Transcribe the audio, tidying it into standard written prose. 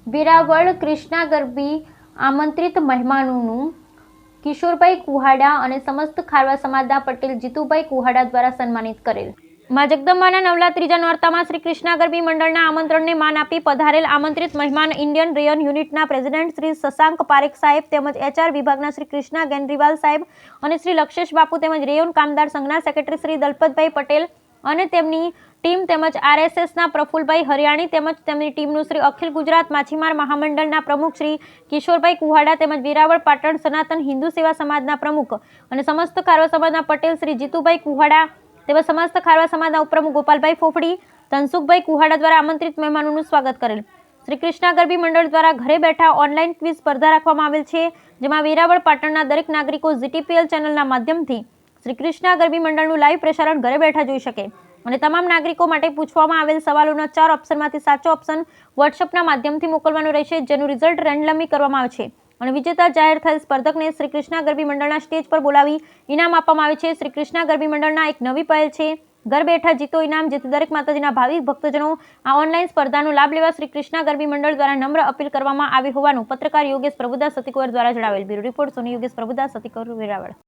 વેરાવળ કૃષ્ણા ગરબી આમંત્રિત મહેમાનોનું કિશોરભાઈ કુહાડા અને સમસ્ત ખારવા સમાજના પટેલ જીતુભાઈ કુહાડા દ્વારા સન્માનિત કરેલ। માં જગદંબાના નવલા ત્રીજા નોરતામાં શ્રી કૃષ્ણા ગરબી મંડળના આમંત્રણને માન આપી પધારેલ આમંત્રિત મહેમાન ઇન્ડિયન રેયન યુનિટના પ્રેસિડેન્ટ શ્રી શશાંક પારેખ સાહેબ તેમજ એચઆર વિભાગના શ્રી કૃષ્ણા ગેનરીવાલ સાહેબ અને શ્રી લક્ષેશ બાપુ તેમજ રેયન કામદાર સંઘના સેક્રેટરી શ્રી દલપતભાઈ પટેલ અને તેમની ટીમ તેમજ આરએસએસના પ્રફુલભાઈ હરિયાણી તેમજ તેમની ટીમનું શ્રી અખિલ ગુજરાત માછીમાર મહામંડળના પ્રમુખ શ્રી કિશોરભાઈ કુહાડા તેમજ વેરાવળ પાટણ સનાતન હિન્દુ સેવા સમાજના પ્રમુખ અને સમસ્ત ખારવા સમાજના પટેલ શ્રી જીતુભાઈ કુહાડા તેમજ સમસ્ત ખારવા સમાજના ઉપપ્રમુખ ગોપાલભાઈ ફોફડી ધનસુખભાઈ કુહાડા દ્વારા આમંત્રિત મહેમાનોનું સ્વાગત કરેલ। શ્રી કૃષ્ણા ગરબી મંડળ દ્વારા ઘરે બેઠા ઓનલાઈન ક્વિઝ સ્પર્ધા રાખવામાં આવેલ છે, જેમાં વેરાવળ પાટણના દરેક નાગરિકો જીટીપીએલ ચેનલના માધ્યમથી શ્રી કૃષ્ણા ગરબી મંડળનું લાઈવ પ્રસારણ ઘરે બેઠા જોઈ શકે અને તમામ નાગરિકો માટે પૂછવામાં આવેલ સવાલોના 4 ઓપ્શનમાંથી સાચો ઓપ્શન વોટ્સએપના માધ્યમથી મોકલવાનો રહેશે, જેનું રિઝલ્ટ રેન્ડમલી કરવામાં આવે છે અને વિજેતા જાહેર થયેલ સ્પર્ધકને શ્રી કૃષ્ણા ગરબી મંડળના સ્ટેજ પર બોલાવી ઇનામ આપવામાં આવે છે। શ્રી કૃષ્ણા ગરબી મંડળના એક નવી પહેલ છે ઘર બેઠા જીતો ઇનામ, જેથી દરેક માતાજીના ભાવિક ભક્તજનો આ ઓનલાઈન સ્પર્ધાનો લાભ લેવા શ્રી કૃષ્ણા ગરબી મંડળ દ્વારા નમ્ર અપીલ કરવામાં આવી હોવાનું પત્રકાર યોગેશ પ્રભુદાસ સતીકુંવર દ્વારા જણાવેલ। બ્યુરો રિપોર્ટ સોની યોગેશ પ્રભુદાસ સતીકુંવર, વેરાવળ।